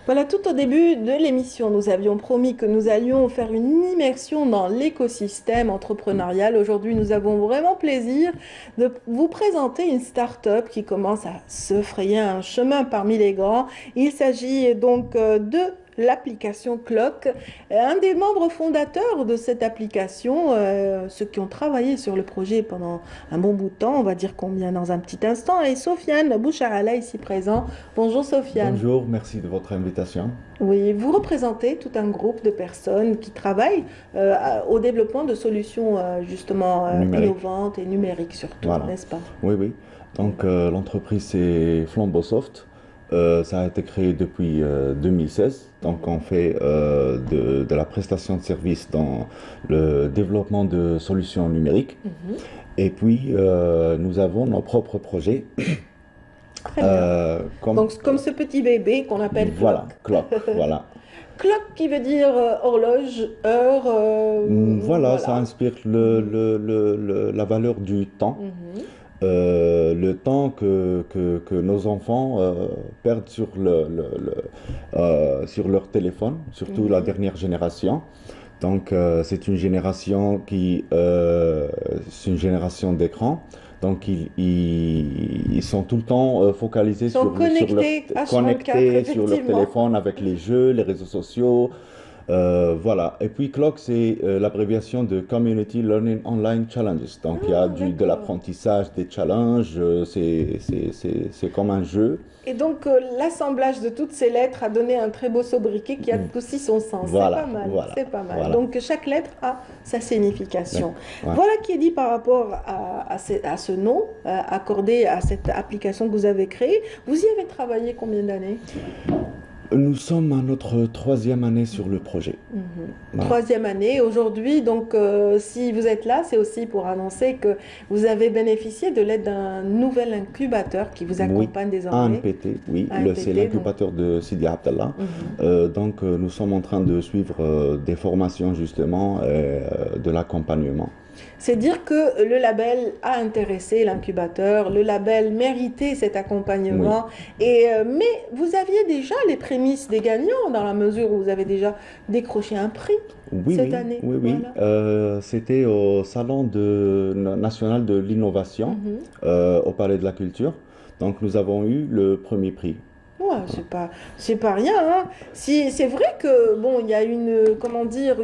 Voilà, tout au début de l'émission, nous avions promis que nous allions faire une immersion dans l'écosystème entrepreneurial. Aujourd'hui, nous avons vraiment plaisir de vous présenter une start-up qui commence à se frayer un chemin parmi les grands. Il s'agit donc de l'application Clock. Un des membres fondateurs de cette application, ceux qui ont travaillé sur le projet pendant un bon bout de temps, on va dire combien dans un petit instant, est Sofiane Boucharala, ici présent. Bonjour Sofiane. Bonjour, merci de votre invitation. Oui, vous représentez tout un groupe de personnes qui travaillent au développement de solutions justement Numérique, innovantes et numériques surtout, voilà. n'est-ce pas? Oui, oui. Donc l'entreprise c'est Flambosoft. Ça a été créé depuis 2016. Donc on fait de la prestation de services dans le développement de solutions numériques. Mhm. Et puis nous avons nos propres projets. Très bien. Comme Donc, comme ce petit bébé qu'on appelle voilà, clock. clock, voilà. Clock qui veut dire horloge, heure, Voilà, ça voilà. inspire Mhm. la valeur du temps. Mhm. Le temps que nos enfants perdent sur sur leur téléphone, surtout la Mhm. dernière génération. Donc, c'est une génération c'est une génération d'écran. Donc, ils sont tout le temps focalisés Ils sont connectés H24, connectés sur leur effectivement. téléphone avec les jeux, les réseaux sociaux. Voilà. Et puis CLOC, c'est l'abréviation de Community Learning Online Challenges. Donc il y a Ah, de d'accord. l'apprentissage, des challenges, c'est comme un jeu. Et donc, l'assemblage de toutes ces lettres a donné un très beau sobriquet qui a aussi son sens. C'est pas Voilà, mal, voilà, c'est pas mal. voilà. Donc, chaque lettre a sa signification. D'accord. Ouais. Voilà qui est dit par rapport à ce nom accordé à cette application que vous avez créée. Vous y avez travaillé combien d'années? Nous sommes à notre troisième année sur le projet. Mhm. Voilà. Troisième année aujourd'hui. Donc, si vous êtes là, c'est aussi pour annoncer que vous avez bénéficié de l'aide d'un nouvel incubateur qui vous Oui, accompagne désormais, ANPT, oui, c'est AMPT. Donc, l'incubateur de Sidi Abdallah. mhm. Donc, nous sommes en train de suivre des formations justement, de l'accompagnement. C'est dire que le label a intéressé l'incubateur, le label méritait cet Oui. accompagnement. Mais vous aviez déjà les prémices des gagnants dans la mesure où vous avez déjà décroché un prix Oui, cette oui, année. oui, oui. Voilà. C'était au Salon national de l'innovation Mhm. au Palais de la Culture. Donc, nous avons eu le premier prix. Ouais, c'est pas rien, hein. Si, c'est vrai que, bon, il y a comment dire,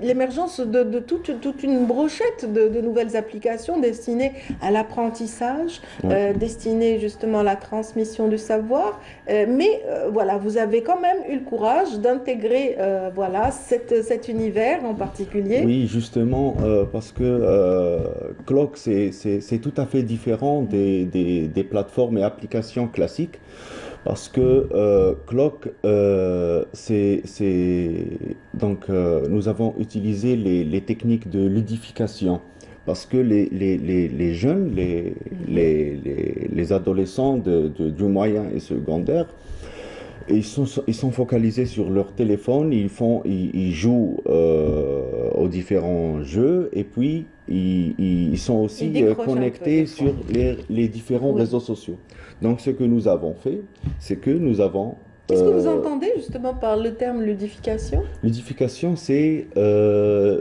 l'émergence de toute une brochette de nouvelles applications destinées à l'apprentissage, Oui, destinées justement à la transmission du savoir. Voilà, vous avez quand même eu le courage d'intégrer, voilà, cet univers en particulier. oui, justement, parce que Clock, c'est tout à fait différent des plateformes et applications classiques. Parce que Clock, donc nous avons utilisé les techniques de ludification. Parce que les jeunes, Mhm. les adolescents du moyen et secondaire, ils sont focalisés sur leur téléphone, ils jouent aux différents jeux et puis ils sont Il aussi décroche un peu des connectés fois. sur les différents Oui. réseaux sociaux. Donc ce que nous avons fait, c'est que nous avons Qu'est-ce que vous entendez justement par le terme ludification? l'édification, c'est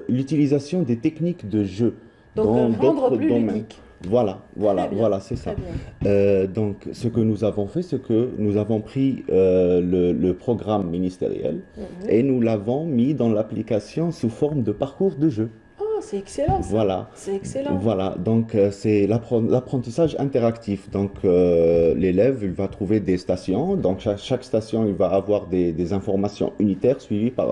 l'utilisation des techniques de jeu Donc, dans rendre d'autres plus domaines. ludique. Voilà, Très voilà, bien, voilà, c'est très ça. bien. Donc, ce que nous avons fait, c'est que nous avons pris le programme ministériel Mhm. et nous l'avons mis dans l'application sous forme de parcours de jeu. Oh, c'est excellent ça. Voilà, C'est excellent. voilà. Donc, c'est l'apprentissage interactif. Donc, l'élève, il va trouver des stations. Donc, chaque station, il va avoir des informations unitaires suivies par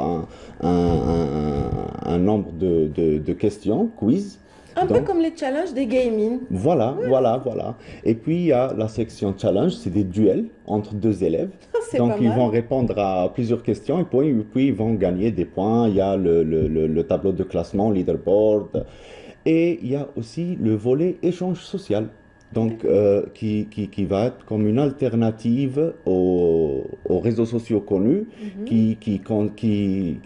un nombre de questions, quiz. Un peu Donc, comme les challenges des gaming. voilà, Ouais, voilà, voilà. Et puis, il y a la section challenge, c'est des duels entre deux élèves. c'est pas Donc, ils vont mal. répondre à plusieurs questions et puis ils vont gagner des points. Il y a le tableau de classement, leaderboard. Et il y a aussi le volet échange social. Donc, D'accord. qui va être comme une alternative aux réseaux sociaux connus Mhm.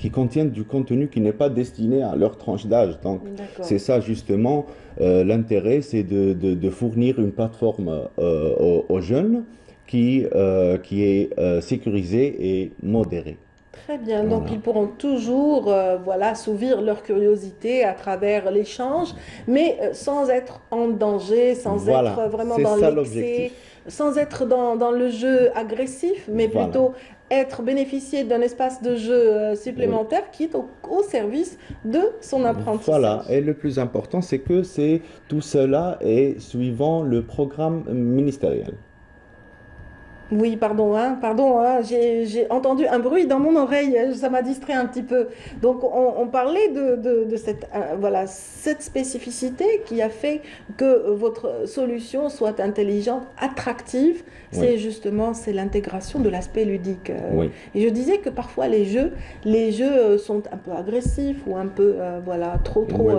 qui contiennent du contenu qui n'est pas destiné à leur tranche d'âge. Donc, c'est D'accord. ça justement l'intérêt, c'est de fournir une plateforme aux jeunes qui est sécurisé et modéré. Très bien, donc Voilà. ils pourront toujours voilà, assouvir leur curiosité à travers l'échange, mais sans être en danger, sans être Voilà, vraiment c'est dans ça l'objectif. l'excès, sans être dans le jeu agressif, mais Voilà, plutôt être bénéficier d'un espace de jeu oui. supplémentaire qui est au service de son Voilà. apprentissage. Et le plus important, c'est que tout cela est suivant le programme ministériel. Oui, pardon, hein, j'ai entendu un bruit dans mon oreille, ça m'a distrait un petit peu. Donc, on parlait de cette, voilà, cette spécificité qui a fait que votre solution soit intelligente, attractive. Oui, C'est l'intégration de l'aspect ludique. oui, Et je disais que parfois les jeux sont un peu agressifs ou un peu, voilà, oui, oui,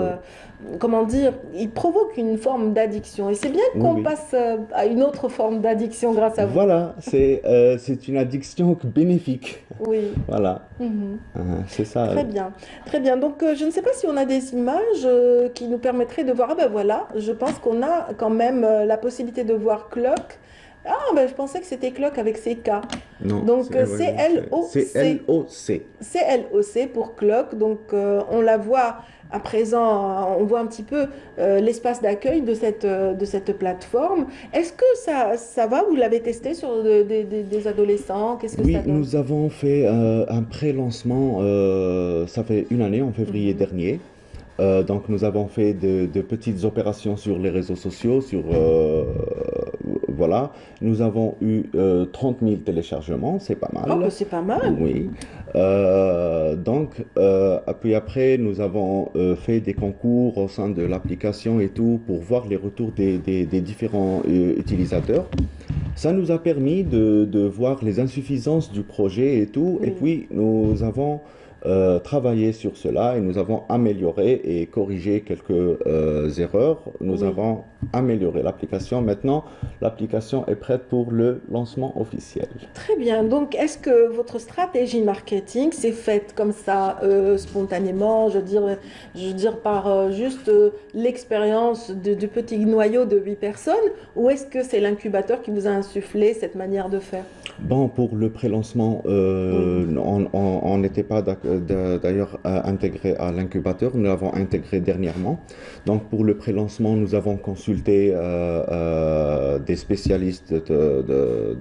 comment dire, ils provoquent une forme d'addiction. Et c'est bien oui, qu'on oui. passe à une autre forme d'addiction grâce à vous. Voilà, c'est une addiction bénéfique. Oui. Voilà. Mhm. C'est ça. Très bien. Très bien. Donc, je ne sais pas si on a des images qui nous permettraient de voir. Ah ben voilà, je pense qu'on a quand même la possibilité de voir Clock. Ah ben je pensais que c'était Clock avec ses K. Non, Donc, oui, oui, c'est C-L-O-C. LOC. C-L-O-C pour Clock. Donc, on la voit à présent, on voit un petit peu l'espace d'accueil de cette plateforme. Est-ce que ça va? Vous l'avez testé sur des adolescents? Qu'est-ce que ça Oui, donne? nous avons fait un pré-lancement, ça fait une année, en février Mhm. dernier. Donc, nous avons fait de petites opérations sur les réseaux sociaux, voilà. Nous avons eu 30 000 téléchargements, c'est pas Oh, ben mal. c'est pas mal. Oui. Puis après, nous avons fait des concours au sein de l'application et tout pour voir les retours des différents utilisateurs. Ça nous a permis de voir les insuffisances du projet et tout. Et Oui. puis, nous avons travaillé sur cela et nous avons amélioré et corrigé quelques erreurs. Nous Oui. avons amélioré l'application. Maintenant, l'application est prête pour le lancement officiel. Très bien. Donc, est-ce que votre stratégie marketing s'est faite comme ça, spontanément, je veux dire par juste l'expérience du petit noyau de 8 personnes, ou est-ce que c'est l'incubateur qui vous a insufflé cette manière de faire? Bon, pour le pré-lancement, Oui. on n'était pas d'ailleurs intégré à l'incubateur, nous l'avons intégré dernièrement. Donc pour le pré-lancement, nous avons consulté des spécialistes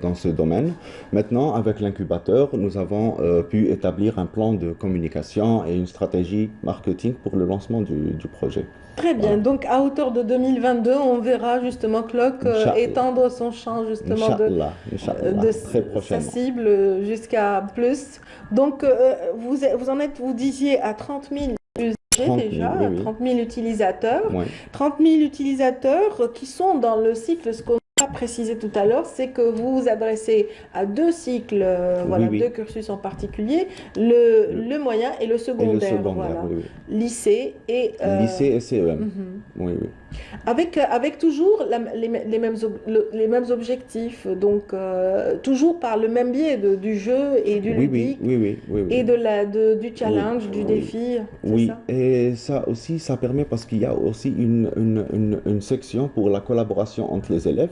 dans ce domaine. Maintenant, avec l'incubateur, nous avons pu établir un plan de communication et une stratégie marketing pour le lancement du projet. Très bien. Voilà. Donc, à hauteur de 2022, on verra justement Clock Inch'Allah, étendre son champ justement Inch'Allah, de Inch'Allah, très sa prochainement. cible jusqu'à plus. Donc, vous en êtes, vous disiez, à 30 000 usagers 30 000, oui, déjà, oui. 30 000 utilisateurs. Oui, 30 000 utilisateurs qui sont dans le cycle, ce qu'on a précisé tout à l'heure, c'est que vous vous adressez à deux cycles, oui, voilà, deux oui. cursus en particulier, Le- le moyen et le Et le secondaire, secondaire, voilà. oui, oui. Lycée et... Lycée et CEM. mhm. Oui, oui. Avec toujours les mêmes objectifs, donc toujours par le même biais du jeu et du Oui, oui, ludique oui, oui, oui, et oui. du Oui, challenge, du oui, défi, c'est oui. ça? Et ça aussi, ça permet parce qu'il y a aussi une section pour la collaboration entre les élèves,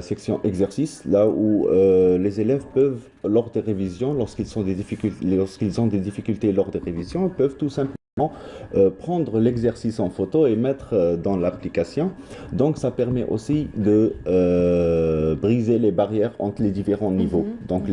section exercice, là où les élèves peuvent, lors des révisions, lorsqu'ils ont des difficultés lors des révisions, ils peuvent tout simplement prendre l'exercice en photo et mettre dans l'application. Donc, ça permet aussi de briser les barrières entre les différents niveaux. Mhm, Donc, mhm.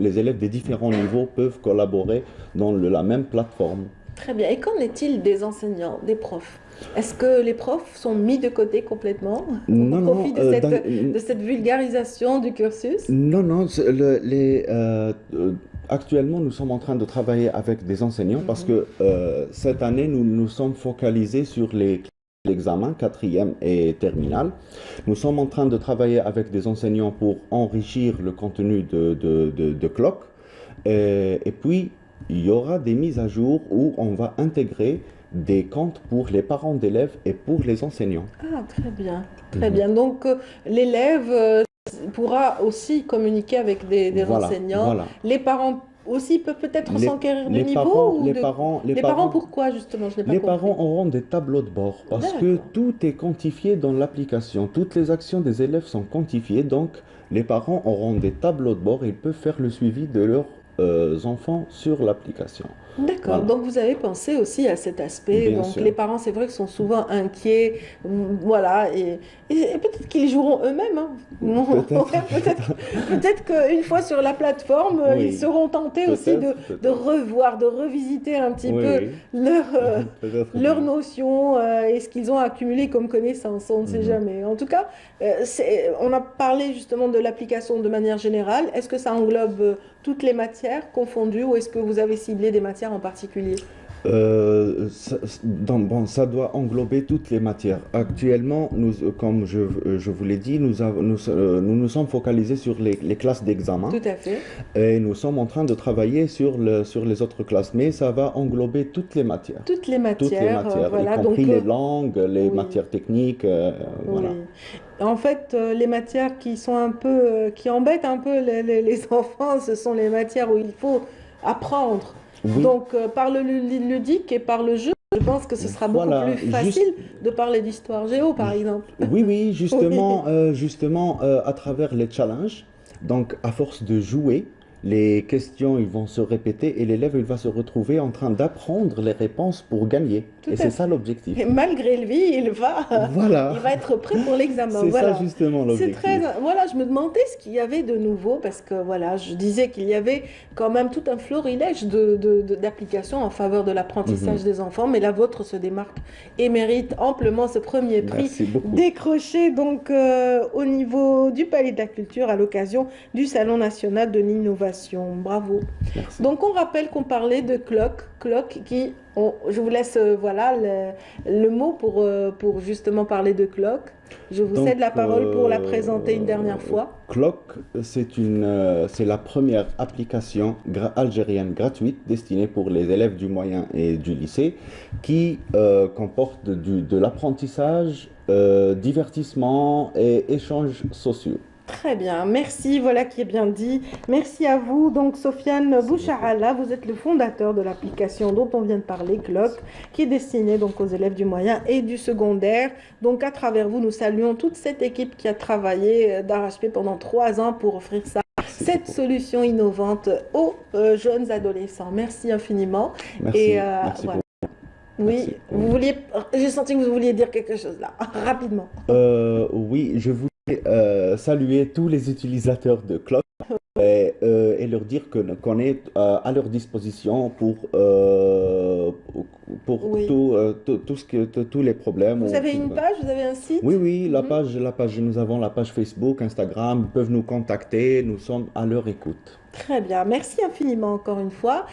les élèves des différents niveaux peuvent collaborer dans la même plateforme. Très bien. Et qu'en est-il des enseignants, des profs? Est-ce que les profs sont mis de côté complètement au Non, profit non, de cette vulgarisation du cursus? non, non. Actuellement, nous sommes en train de travailler avec des enseignants parce Mhm. que cette année, nous nous sommes focalisés sur l'examen quatrième et terminal. Nous sommes en train de travailler avec des enseignants pour enrichir le contenu de Clock. Et puis, il y aura des mises à jour où on va intégrer des comptes pour les parents d'élèves et pour les enseignants. Ah, très bien. Très Mhm. bien. Donc, l'élève pourra aussi communiquer avec des Voilà, enseignants. voilà. Les parents aussi peuvent peut-être Les, s'enquérir du les niveau parents, ou les de... parents, les Les parents, parents, pourquoi justement? Je n'ai pas les parents compris. auront des tableaux de bord parce que D'accord. tout est quantifié dans l'application. Toutes les actions des élèves sont quantifiées. Donc, les parents auront des tableaux de bord et ils peuvent faire le suivi de leurs enfants sur l'application. D'accord, Voilà, donc vous avez pensé aussi à cet aspect. bien Donc sûr. les parents, c'est vrai qu'ils sont souvent inquiets, voilà, et peut-être qu'ils joueront eux-mêmes, hein. Bon, Peut-être, ouais, peut-être qu'une fois sur la plateforme, ils oui, seront tentés aussi peut-être, de peut-être. revoir, de revisiter un petit Oui, peu oui, leur, peut-être leurs bien. notions et ce qu'ils ont accumulé comme connaissances. On ne sait Mhm. jamais. En tout cas, on a parlé justement de l'application de manière générale. Est-ce que ça englobe toutes les matières confondues ou est-ce que vous avez ciblé des matières en particulier? Bon, ça doit englober toutes les matières. Actuellement, comme je vous l'ai dit, nous nous sommes focalisés sur les classes d'examen Tout à fait. et nous sommes en train de travailler sur les autres classes, mais ça va englober toutes les matières. Toutes les Toutes les matières, matières, y voilà. compris Donc, les langues, les oui, matières techniques, voilà. oui. En fait, les matières qui sont un peu, qui embêtent un peu les enfants, ce sont les matières où il faut apprendre. Oui, Donc, par le ludique et par le jeu, je pense que ce sera beaucoup plus voilà, juste. facile de parler d'histoire géo, par exemple. Oui, oui, Oui, justement, à travers les challenges, donc à force de jouer, les questions ils vont se répéter et l'élève il va se retrouver en train d'apprendre les réponses pour gagner. tout Et à c'est ça fait. Et l'objectif. malgré lui, Voilà, il va être prêt pour l'examen. c'est ça Voilà. justement C'est très, l'objectif. voilà, je me demandais ce qu'il y avait de nouveau parce que voilà, je disais qu'il y avait quand même tout un florilège d'applications en faveur de l'apprentissage Mhm. des enfants, mais la vôtre se démarque et mérite amplement ce premier prix Merci beaucoup. décroché donc au niveau du Palais de la Culture à l'occasion du Salon national de l'innovation. Bravo. Merci. Donc, on rappelle qu'on parlait de clock, je vous laisse voilà le mot pour justement parler de clock. Je vous cède Donc, la parole pour la présenter une dernière fois. Clock, c'est la première application algérienne gratuite destinée pour les élèves du moyen et du lycée qui comporte de l'apprentissage, divertissement et échanges sociaux. Très bien, merci, voilà qui est bien dit. Merci à vous. Donc, Sofiane Merci beaucoup. Boucharala, vous êtes le fondateur de l'application dont on vient de parler, Clock, qui est destinée donc aux élèves du moyen et du secondaire. Donc, à travers vous, nous saluons toute cette équipe qui a travaillé d'arrache-pied pendant 3 ans pour offrir ça, Merci cette beaucoup. solution innovante aux jeunes adolescents. Merci infiniment. Et Merci. Merci voilà. beaucoup. Merci. Oui, Oui. j'ai senti que vous vouliez dire quelque chose là, rapidement. Oui, je voulais saluer tous les utilisateurs de Clock et leur dire qu'on est à leur disposition pour Oui. tout ce tous les problèmes. Vous avez une page, vous avez un Oui, site? oui, Mhm. nous avons la page Facebook, Instagram, ils peuvent nous contacter, nous sommes à leur écoute. Très bien. Merci infiniment encore une fois.